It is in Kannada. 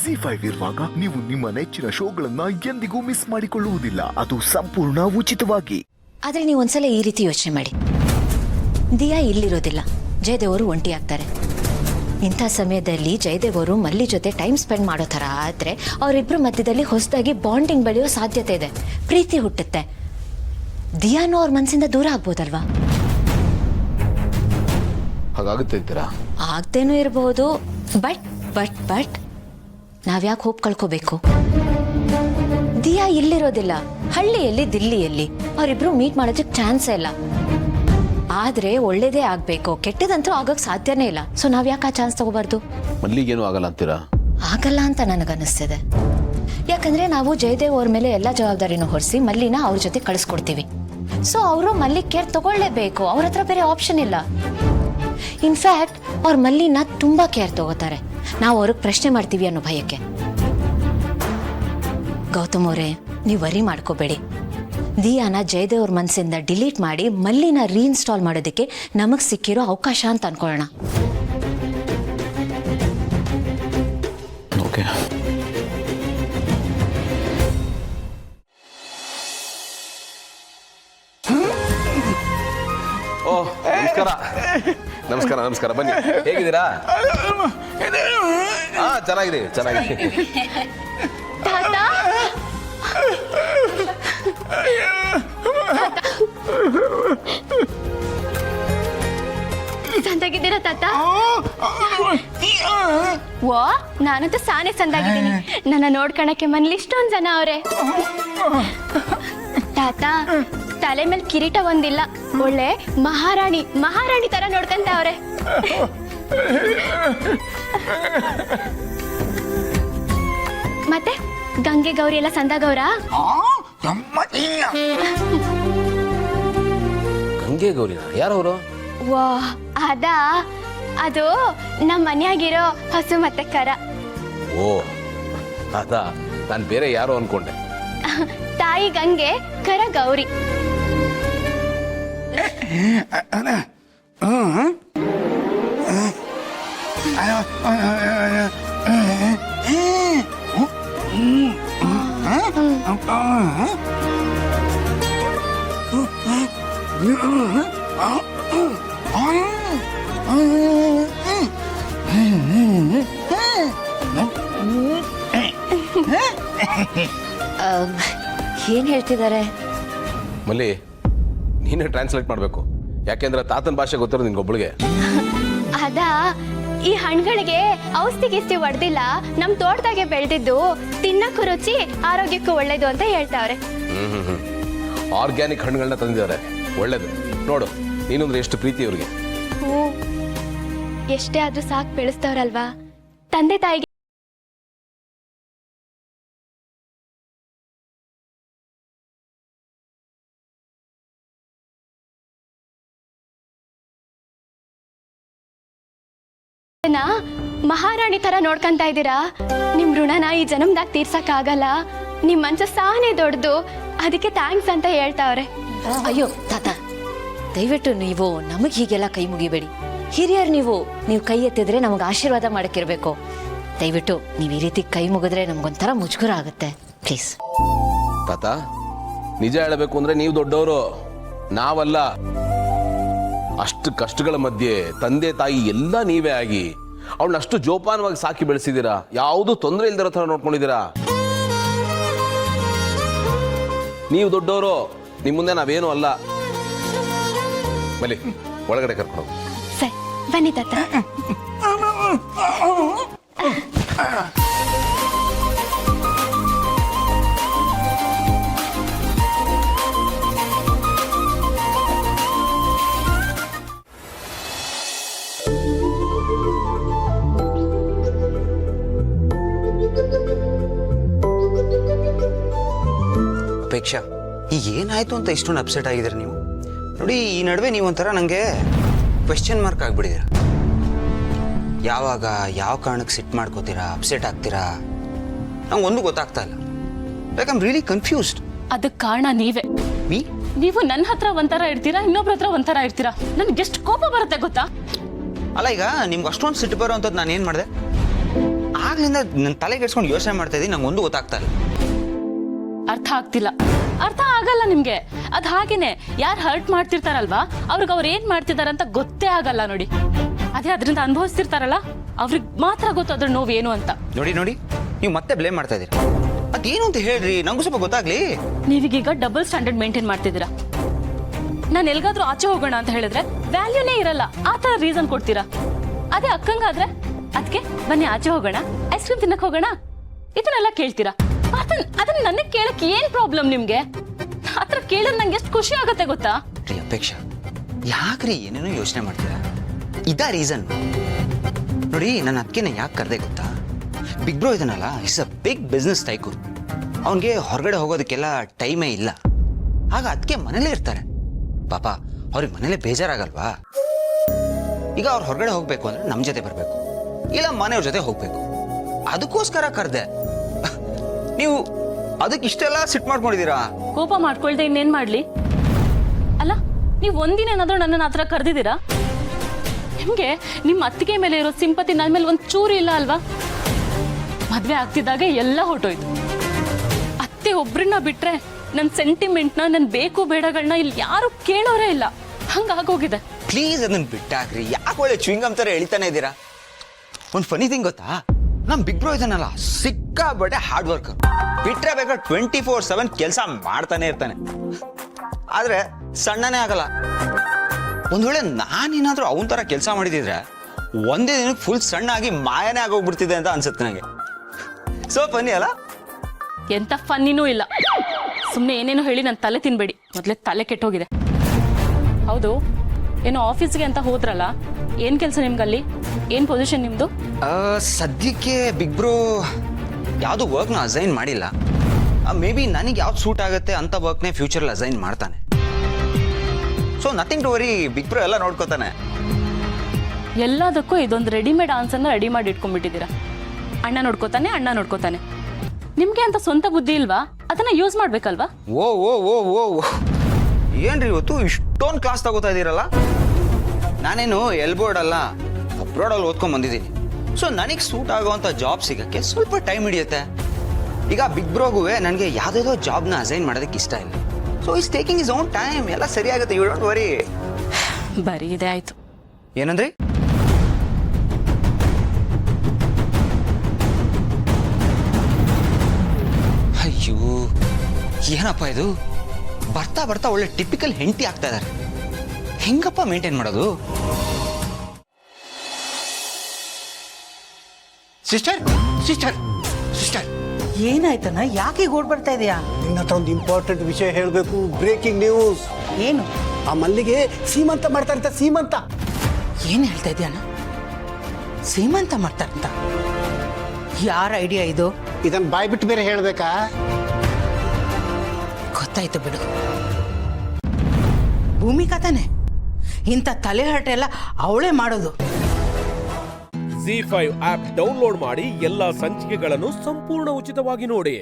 ZEE5 ಇರುವಾಗ ನೀವು ನಿಮ್ಮ ನೆಚ್ಚಿನ ಶೋಗಳನ್ನ ಎಂದಿಗೂ ಮಿಸ್ ಮಾಡಿಕೊಳ್ಳುವುದಿಲ್ಲ. ಅದು ಸಂಪೂರ್ಣ ಉಚಿತವಾಗಿ. ಆದ್ರೆ ನೀವು ಒಂದ್ಸಲ ಈ ರೀತಿ ಯೋಚನೆ ಮಾಡಿ, ದಿಯಾ ಇಲ್ಲಿರೋದಿಲ್ಲ, ಜಯದೇವ್ ಅವರು ಒಂಟಿ ಆಗ್ತಾರೆ. ಇಂಥ ಸಮಯದಲ್ಲಿ ಜಯದೇವ್ ಅವರು ಮಲ್ಲಿ ಜೊತೆ ಟೈಮ್ ಸ್ಪೆಂಡ್ ಮಾಡೋ ಥರ ಆದರೆ ಅವರಿಬ್ಬರ ಮಧ್ಯದಲ್ಲಿ ಹೊಸದಾಗಿ ಬಾಂಡಿಂಗ್ ಬೆಳೆಯೋ ಸಾಧ್ಯತೆ ಇದೆ, ಪ್ರೀತಿ ಹುಟ್ಟುತ್ತೆ. ದಿಯಾನು ಅವ್ರ ಮನಸ್ಸಿಂದ ದೂರ ಆಗ್ಬೋದಲ್ವಾ? ಹಾಗಾಗುತ್ತೆ ಅಂತೀರಾ? ಆಗ್ತೇನೂ ಇರಬಹುದು. ಬಟ್ ನಾವ್ಯಾಕೆ ಹೋಪ್ ಕಳ್ಕೋಬೇಕು? ದಿಯಾ ಇಲ್ಲಿರೋದಿಲ್ಲ, ಹಳ್ಳಿಯಲ್ಲಿ, ದಿಲ್ಲಿಯಲ್ಲಿ. ಅವರಿಬ್ರು ಮೀಟ್ ಮಾಡೋದಕ್ಕೆ ಚಾನ್ಸೇ ಇಲ್ಲ. ಆದ್ರೆ ಒಳ್ಳೇದೇ ಆಗ್ಬೇಕು, ಕೆಟ್ಟದಂತೂ ಆಗೋಕ್ ಸಾಧ್ಯನೇ ಇಲ್ಲ. ಸೊ ನಾವ್ಯಾಕೆ ಆ ಚಾನ್ಸ್ ತಗೋಬಾರ್ದು? ಮಲ್ಲಿಗೇನು ಆಗಲ್ಲ ಅಂತೀರಾ? ಆಗಲ್ಲ ಅಂತ ನನಗನ್ನಿಸ್ತಿದೆ. ಯಾಕಂದ್ರೆ ನಾವು ಜಯದೇವ್ ಅವ್ರ ಮೇಲೆ ಎಲ್ಲ ಜವಾಬ್ದಾರಿನೂ ಹೊರಿಸಿ ಮಲ್ಲಿನ ಅವ್ರ ಜೊತೆ ಕಳಿಸ್ಕೊಡ್ತೀವಿ. ಸೊ ಅವರು ಮಲ್ಲಿ ಕೇರ್ ತಗೊಳ್ಳೇಬೇಕು, ಅವ್ರ ಹತ್ರ ಬೇರೆ ಆಪ್ಷನ್ ಇಲ್ಲ. ಇನ್ಫ್ಯಾಕ್ಟ್ ಅವ್ರ ಮಲ್ಲಿನ ತುಂಬಾ ಕೇರ್ ತಗೋತಾರೆ, ನಾವು ಅವ್ರಿಗೆ ಪ್ರಶ್ನೆ ಮಾಡ್ತೀವಿ ಅನ್ನೋ ಭಯಕ್ಕೆ. ಗೌತಮ್ ಅವರೇ, ನೀವು ವರಿ ಮಾಡ್ಕೋಬೇಡಿ. ದಿಯಾನ ಜಯದೇವ್ ಅವ್ರ ಮನಸ್ಸಿಂದ ಡಿಲೀಟ್ ಮಾಡಿ ಮಲ್ಲಿನ ರೀಇನ್ಸ್ಟಾಲ್ ಮಾಡೋದಕ್ಕೆ ನಮಗ್ ಸಿಕ್ಕಿರೋ ಅವಕಾಶ ಅಂತ ಅನ್ಕೊಳ್ಳೋಣ. ಓಕೆ. ಓಹ್, ನಮಸ್ಕಾರ. ನಮಸ್ಕಾರ, ಬನ್ನಿ. ಹೇಗಿದ್ದೀರಾ? ಹಾ, ಚೆನ್ನಾಗಿದೆ. ಸಂದಾಗಿದ್ದೀರಾ ತಾತ? ಓ, ನಾನಂತೂ ಸಾನೆ ಸಂದಾಗಿದ್ದೀನಿ. ನನ್ನ ನೋಡ್ಕೊಳಕ್ಕೆ ಮನೇಲಿ ಇಷ್ಟೊಂದು ಜನ ಅವ್ರೆ. ತಾತ, ತಲೆ ಮೇಲೆ ಕಿರೀಟ ಒಂದಿಲ್ಲ, ಒಳ್ಳೆ ಮಹಾರಾಣಿ ತರ ನೋಡ್ಕಂತ ಅವ್ರೆ. ಮತ್ತೆ ಗಂಗೆ ಗೌರಿ ಎಲ್ಲ ಸಂದಾಗವ್ರ? ಗಂಗೆ ಗೌರಿನ? ಯಾರವರು? ವಾ, ಅದು ನಮ್ಮ ಮನ್ಯಾಗಿರೋ ಹಸು ಮತ್ತೆ ಕರ. ಓ, ಅದಾ? ನಾನು ಬೇರೆ ಯಾರೋ ಅನ್ಕೊಂಡೆ. ತಾಯಿ ಗಂಗೆ, ಕರ ಗೌರಿ. ಏನ್ ಹೇಳ್ತಿದ್ದಾರೆ? ಮಲ್ಲಿ, ನೀನೇ ಟ್ರಾನ್ಸ್ಲೇಟ್ ಮಾಡಬೇಕು. ಯಾಕೆಂದ್ರೆ ತಾತನ ಭಾಷೆ ಗೊತ್ತಿರೋದು ನಿನ್ಗೊಬ್ಬಳಿಗೆ. ಈ ಹಣ್ಣುಗಳಿಗೆ ಔಷಧಿ ಗಿಸ್ತಿ ಹೊಡೆದಿಲ್ಲ, ನಮ್ ತೋಟದಾಗೆ ಬೆಳೆದಿದ್ದು, ತಿನ್ನಕ್ಕೂ ರುಚಿ, ಆರೋಗ್ಯಕ್ಕೂ ಒಳ್ಳೇದು ಅಂತ ಹೇಳ್ತಾವ್ರೆ. ಆರ್ಗ್ಯಾನಿಕ್ ಹಣ್ಣುಗಳನ್ನ ತಂದಿದ್ದಾರೆ, ಒಳ್ಳೇದು. ನೋಡು, ನೀನಂದ್ರೆ ಎಷ್ಟು ಪ್ರೀತಿ ಇವ್ರಿಗೆ. ಎಷ್ಟೇ ಆದ್ರೂ ಸಾಕು ಬೆಳೆಸ್ತವ್ರಲ್ವಾ ತಂದೆ ತಾಯಿಗೆ. ಮಹಾರಾಣಿ ತರ ನೋಡ್ಕಂತ ಇದ್ದೀರಾ. ನಿಮ್ ಋಣನ ಈ ಜನ್ಮದಾಗ ತೀರ್ಸಕ್ ಆಗಲ್ಲ. ನಿಮ್ ಮನ್ಸು ಸಾನೇ ದೊಡ್ಡದು, ಅದಕ್ಕೆ ಥ್ಯಾಂಕ್ಸ್ ಅಂತ ಹೇಳ್ತಾವ್ರೆ. ಅಯ್ಯೋ ತಾತ, ದಯವಿಟ್ಟು ನೀವು ನಮಗ್ ಹೀಗೆಲ್ಲ ಕೈ ಮುಗಿಬೇಡಿ. ಹಿರಿಯರ್ ನೀವು ಕೈ ಎತ್ತಿದ್ರೆ ನಮಗ್ ಆಶೀರ್ವಾದ ಮಾಡಕ್ಕಿರ್ಬೇಕು. ದಯವಿಟ್ಟು ನೀವು ಈ ರೀತಿ ಕೈ ಮುಗಿದ್ರೆ ನಮ್ಗೊಂಥರ ಮುಜುಗರ ಆಗುತ್ತೆ, ಪ್ಲೀಸ್. ತಾತ, ನಿಜ ಹೇಳಬೇಕು ಅಂದ್ರೆ ನೀವು ದೊಡ್ಡವರು, ನಾವಲ್ಲ. ಅಷ್ಟು ಕಷ್ಟಗಳ ಮಧ್ಯೆ ತಂದೆ ತಾಯಿ ಎಲ್ಲ ನೀವೇ ಆಗಿ ಅವಳನ್ನ ಅಷ್ಟು ಜೋಪಾನವಾಗಿ ಸಾಕಿ ಬೆಳೆಸಿದ್ದೀರಾ. ಯಾವುದು ತೊಂದರೆ ಇಲ್ದಿರೋ ಥರ ನೋಡ್ಕೊಂಡಿದ್ದೀರಾ. ನೀವು ದೊಡ್ಡವರು, ನಿಮ್ಮ ಮುಂದೆ ನಾವೇನು ಅಲ್ಲ. ಬಲಿ, ಒಳಗಡೆ ಕರ್ಕೊಂಡು. ಸರಿ, ಬನ್ನಿ ತಾತ. ಅಪೇಕ್ಷಾ, ಈಗ ಏನಾಯ್ತು ಅಂತ ಇಷ್ಟೊಂದು ಅಪ್ಸೆಟ್ ಆಗಿದ್ದೀರಾ ನೀವು? ನೋಡಿ, ಈ ನಡುವೆ ನೀವು ಒಂಥರ ನನಗೆ ಕ್ವೆಶ್ಚನ್ ಮಾರ್ಕ್ ಆಗಿಬಿಟ್ಟಿದ್ದೀರ. ಯಾವಾಗ ಯಾವ ಕಾರಣಕ್ಕೆ ಸಿಟ್ ಮಾಡ್ಕೋತೀರಾ, ಅಪ್ಸೆಟ್ ಆಗ್ತೀರಾ, ನಂಗೆ ಒಂದು ಗೊತ್ತಾಗ್ತಾ ಇಲ್ಲ. Like I am really confused. ಅದಕ್ಕೆ ಕಾರಣ ನೀವೇ. ನೀವು ನನ್ನ ಹತ್ರ ಒಂಥರ ಇರ್ತೀರಾ, ಇನ್ನೊಬ್ರ ಹತ್ರ ಒಂಥರ ಇರ್ತೀರಾ. ನನ್ಗೆ ಎಷ್ಟು ಕೋಪ ಬರುತ್ತೆ ಗೊತ್ತಾ? ಅಲ್ಲ, ಈಗ ನಿಮ್ಗೆ ಅಷ್ಟೊಂದು ಸಿಟ್ಟು ಬರೋ ಅಂಥದ್ದು ನಾನು ಏನು ಮಾಡಿದೆ? ಆ ಆಗ್ಲಿಂದ ನನ್ನ ತಲೆ ಕೆಡ್ಸ್ಕೊಂಡು ಯೋಚನೆ ಮಾಡ್ತಾ ಇದ್ದೀನಿ, ನಂಗೆ ಒಂದು ಗೊತ್ತಾಗ್ತಾ ಇಲ್ಲ. ಅರ್ಥ ಆಗ್ತಿಲ್ಲ, ಅರ್ಥ ಆಗಲ್ಲ ನಿಮ್ಗೆ. ಅದ್ ಹಾಗೇನೆ, ಯಾರು ಹರ್ಟ್ ಮಾಡ್ತಿರ್ತಾರಲ್ವಾ ಅವ್ರಿಗೆ ಅವ್ರು ಏನ್ ಮಾಡ್ತಿದಾರ ಅಂತ ಗೊತ್ತೇ ಆಗಲ್ಲ ನೋಡಿ. ಅದೇ ಅದರಿಂದ ಅನುಭವಿಸ್ತಿರ್ತಾರಲ್ಲ ಅವ್ರಿಗೆ ಮಾತ್ರ ಗೊತ್ತು ಅದ್ರ ನೋವು ಏನು ಅಂತ. ನೋಡಿ ನೀವು ಮತ್ತೆ ಬ್ಲೇಮ್ ಮಾಡ್ತಾ ಇದೀರಿ. ಅದೇನು ಅಂತ ಹೇಳ್ರಿ, ನಂಗೂ ಸ್ವಲ್ಪ ಗೊತ್ತಾಗ್ಲಿ. ನೀವೀಗ ಡಬಲ್ ಸ್ಟ್ಯಾಂಡರ್ಡ್ ಮೇಂಟೈನ್ ಮಾಡ್ತಿದ್ದೀರಾ. ನಾನು ಎಲ್ಗಾದ್ರೂ ಆಚೆ ಹೋಗೋಣ ಅಂತ ಹೇಳಿದ್ರೆ ವ್ಯಾಲ್ಯೂನೇ ಇರಲ್ಲ, ಆ ತರ ರೀಸನ್ ಕೊಡ್ತೀರಾ. ಅದೇ ಅಕ್ಕಂಗಾದ್ರೆ ಅದಕ್ಕೆ ಬನ್ನಿ ಆಚೆ ಹೋಗೋಣ, ಐಸ್ ಕ್ರೀಮ್ ತಿನ್ನಕ್ ಹೋಗೋಣ, ಇದನ್ನೆಲ್ಲ ಕೇಳ್ತೀರಾ. ಅದನ್ನ ನನಗೆ ಕೇಳಕ್ಕೆ ಏನ್ ಪ್ರಾಬ್ಲಮ್ ನಿಮ್ಗೆ? ಆತರ ಕೇಳಿದ್ರೆ ನಂಗೆ ಎಷ್ಟು ಖುಷಿ ಆಗತ್ತೆ ಗೊತ್ತಾ? ರೀ ಅಪೇಕ್ಷಾ, ಯಾಕ್ರಿ ಏನೇನೋ ಯೋಚನೆ ಮಾಡ್ತೀರಾ? ಇದಾ ರೀಸನ್? ನೋಡಿ, ನನ್ನ ಅದಕ್ಕೆ ಯಾಕೆ ಕರೆದೆ ಗೊತ್ತಾ? ಬಿಗ್ ಬ್ರೋ ಇದನ್ನಲ್ಲ, it's a big business tycoon. ಅವನಿಗೆ ಹೊರಗಡೆ ಹೋಗೋದಕ್ಕೆಲ್ಲ ಟೈಮೇ ಇಲ್ಲ. ಆಗ ಅದಕ್ಕೆ ಮನೇಲೇ ಇರ್ತಾರೆ. ಪಾಪ ಅವ್ರಿಗೆ ಮನೇಲೆ ಬೇಜಾರಾಗಲ್ವಾ? ಈಗ ಅವ್ರು ಹೊರಗಡೆ ಹೋಗ್ಬೇಕು ಅಂದ್ರೆ ನಮ್ಮ ಜೊತೆ ಬರಬೇಕು, ಇಲ್ಲ ಮನೆಯವ್ರ ಜೊತೆ ಹೋಗ್ಬೇಕು. ಅದಕ್ಕೋಸ್ಕರ ಕರೆದೆ. ನೀವು ಅದಕ್ಕೆ ಇಷ್ಟೆಲ್ಲ ಸಿಟ್ ಮಾಡ್ಕೊಂಡಿದ್ದೀರಾ? ಕೋಪ ಮಾಡ್ಕೊಳ್ದೆ ಇನ್ನೇನ್ ಮಾಡ್ಲಿ? ಅಲ್ಲ, ನೀವ್ ಒಂದಿನ ಏನಾದ್ರೂ ನನ್ನನ್ನು ಆತರ ಕರೆದಿದ್ದೀರಾ? ನಿಮ್ಗೆ ನಿಮ್ಮ ಅತ್ತಿಗೆ ಮೇಲೆ ಇರೋ ಸಿಂಪತಿ ನನ್ನ ಮೇಲೆ ಒಂದ್ ಚೂರು ಇಲ್ಲ ಅಲ್ವಾ? ಮದ್ವೆ ಆಗ್ತಿದ್ದಾಗೆ ಎಲ್ಲ ಹೊರಟೋಯ್ತು. ಅತ್ತೆ ಒಬ್ರನ್ನ ಬಿಟ್ರೆ ನನ್ನ ಸೆಂಟಿಮೆಂಟ್ನ, ನನ್ನ ಬೇಕು ಬೇಡಗಳನ್ನ ಇಲ್ಲಿ ಯಾರು ಕೇಳೋರೇ ಇಲ್ಲ. ಹಂಗಾಗೋಗಿದೆ. ಪ್ಲೀಸ್ ಅದನ್ನ ಬಿಟ್ಟಾಕ್ರಿ. ಯಾಕೆ ಒಳ್ಳೆ ಚ್ವಿಂಗಮ್ ಥರ ಎಳಿತಾನೆ ಇದ್ದೀರಾ? ಒಂದು ಫನಿ ಥಿಂಗ್ ಗೊತ್ತಾ, ನಮ್ಮ ಬಿಗ್ ಬ್ರೋ ಇದನ್ನಲ್ಲ ಸಿಕ್ಕಾಬಟ್ಟೆ ಹಾರ್ಡ್ ವರ್ಕರ್. ಬಿಟ್ರೆ ಬೇಕಾದ್ರೆ 24/7 ಕೆಲಸ ಮಾಡ್ತಾನೆ ಇರ್ತಾನೆ. ಆದ್ರೆ ಸಣ್ಣನೇ ಆಗಲ್ಲ. ಒಂದ್ ವೇಳೆ ನಾನೇನಾದ್ರೂ ಅವನ ಥರ ಕೆಲಸ ಮಾಡಿದಿದ್ರೆ ಒಂದೇ ದಿನಕ್ಕೆ ಫುಲ್ ಸಣ್ಣ ಆಗಿ ಮಾಯನೇ ಆಗೋಗ್ಬಿಡ್ತಿದೆ ಅಂತ ಅನ್ಸುತ್ತೆ ನನಗೆ. ಸೊ ಫನ್ನಿ ಅಲ್ಲ? ಎಂತ ಫನ್ನಿನೂ ಇಲ್ಲ. ಸುಮ್ಮನೆ ಏನೇನೋ ಹೇಳಿ ನನ್ನ ತಲೆ ತಿನ್ಬೇಡಿ, ಮೊದಲೇ ತಲೆ ಕೆಟ್ಟೋಗಿದೆ. ಹೌದು, ಏನೋ ಆಫೀಸ್ಗೆ ಅಂತ ಹೋದ್ರಲ್ಲ, ಏನ್ ಕೆಲಸ ನಿಮ್ಗಲ್ಲಿ? ಏನ್ ಪೊಸಿಷನ್ ನಿಮ್ದು? ಸದ್ಯಕ್ಕೆ ಬಿಗ್ ಬ್ರೋ ಯಾವುದು ವರ್ಕ್ನ ಅಸೈನ್ ಮಾಡಿಲ್ಲ. ಮೇ ಬಿ ನನಗೆ ಯಾವ್ದು ಸೂಟ್ ಆಗುತ್ತೆ ಅಂತ ವರ್ಕ್ನೇ ಫ್ಯೂಚರಲ್ಲಿ ಅಸೈನ್ ಮಾಡ್ತಾನೆ. So nothing to worry, big bro ಎಲ್ಲ ನೋಡ್ಕೋತಾನೆ. ಎಲ್ಲದಕ್ಕೂ ಇದೊಂದು ರೆಡಿಮೇಡ್ ಆನ್ಸರ್ನ ರೆಡಿ ಮಾಡಿ ಇಟ್ಕೊಂಡ್ಬಿಟ್ಟಿದ್ದೀರಾ. ಅಣ್ಣ ನೋಡ್ಕೋತಾನೆ. ನಿಮ್ಗೆ ಅಂತ ಸ್ವಂತ ಬುದ್ಧಿ ಇಲ್ವಾ? ಅದನ್ನ ಯೂಸ್ ಮಾಡ್ಬೇಕಲ್ವಾ? ಓ ಓ ಓ ಓ ಏನ್ರಿ ಇವತ್ತು ಇಷ್ಟೊಂದು ಕ್ಲಾಸ್ ತಗೋತಾ ಇದ್ದೀರಲ್ಲ? ನಾನೇನು ಎಲ್ಬೋರ್ಡ್ ಅಲ್ಲ, ಅಬ್ರಾಡಲ್ಲಿ ಓದ್ಕೊಂಡ್ ಬಂದಿದ್ದೀನಿ. ಸೊ ನನಗೆ ಸೂಟ್ ಆಗೋವಂಥ ಜಾಬ್ ಸಿಗಕ್ಕೆ ಸ್ವಲ್ಪ ಟೈಮ್ ಹಿಡಿಯುತ್ತೆ. ಈಗ ಬಿಗ್ ಬ್ರೋಗುವೆ ನನಗೆ ಯಾವುದೇದೋ ಜಾಬ್ನ ಅಸೈನ್ ಮಾಡೋದಕ್ಕೆ ಇಷ್ಟ ಇಲ್ಲ. So is taking is own time. ಎಲ್ಲ ಸರಿಯಾಗುತ್ತೆ, ಯು ಡೋಂಟ್ ವರಿ. ಬರೀ ಇದೇ ಆಯ್ತು. ಏನಂದ್ರಿ? ಅಯ್ಯೋ, ಏನಪ್ಪ ಇದು? ಬರ್ತಾ ಬರ್ತಾ ಒಳ್ಳೆ ಟಿಪಿಕಲ್ ಹೆಂಡತಿ ಆಗ್ತಾ ಇದಾರೆ. ಹೆಂಗಪ್ಪ ಮೇಂಟೈನ್ ಮಾಡೋದು? ಸಿಸ್ಟರ್ ಸಿಸ್ಟರ್ ಸಿಸ್ಟರ್, ಏನಾಯ್ತಣ್ಣ? ಯಾಕೆ ಈಗ ಓಡ್ ಬರ್ತಾ ಇದೆಯಾ? ನಿನ್ನ ಹತ್ರ ಒಂದು ಇಂಪಾರ್ಟೆಂಟ್ ವಿಷಯ ಹೇಳಬೇಕು. Breaking news. ಏನು? ಆ ಮಲ್ಲಿಗೆ ಸೀಮಂತ ಮಾಡ್ತಾರಂತ. ಸೀಮಂತ. ಏನು ಹೇಳ್ತಾ ಇದೆಯಣ್ಣ? ಸೀಮಂತ ಮಾಡ್ತಾರಂತ? ಯಾರ ಐಡಿಯಾ ಇದು? ಇದನ್ನ ಬಾಯ್ ಬಿಟ್ಟು ಬೇರೆ ಹೇಳ್ಬೇಕಾ? ಗೊತ್ತಾಯ್ತು ಬಿಡು. ಭೂಮಿಕಾ ತಾನೆ ಇಂಥ ತಲೆಹರಟೆ ಎಲ್ಲ ಅವಳೇ ಮಾಡೋದು. ZEE5 ಆಪ್ ಡೌನ್ಲೋಡ್ ಮಾಡಿ ಎಲ್ಲಾ ಸಂಚಿಕೆಗಳನ್ನು ಸಂಪೂರ್ಣ ಉಚಿತವಾಗಿ ನೋಡಿ.